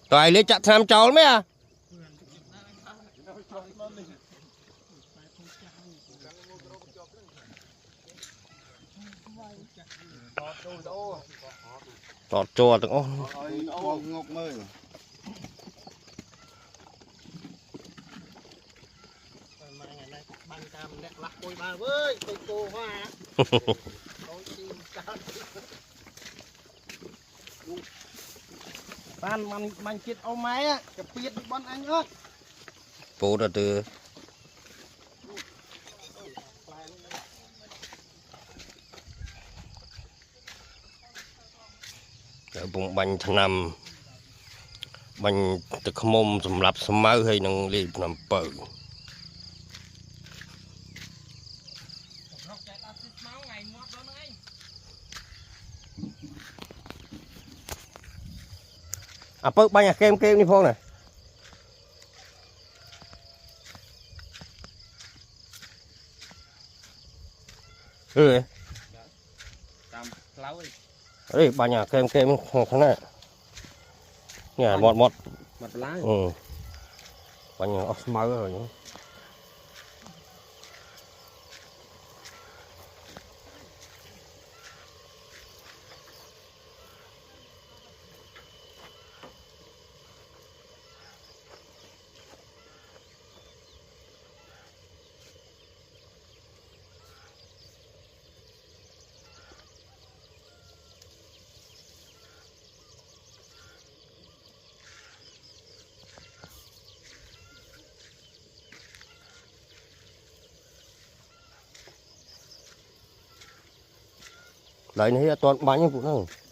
Toài lấy chặt tham cháu mấy à? Tọt cho từng ô. Mình chết ô máy á, cái piết bọn anh ơi. Bố đã từ ở vùng bánh nằm bánh từ mồm sầm lạp sầm máu hay nâng liệp nằm bờ à bớt bánh à kem kem đi phong này ừ đấy bánh à kem kem thằng này nhà một ừ bánh ốc máu rồi nhá lấy này toàn bánh như vụ này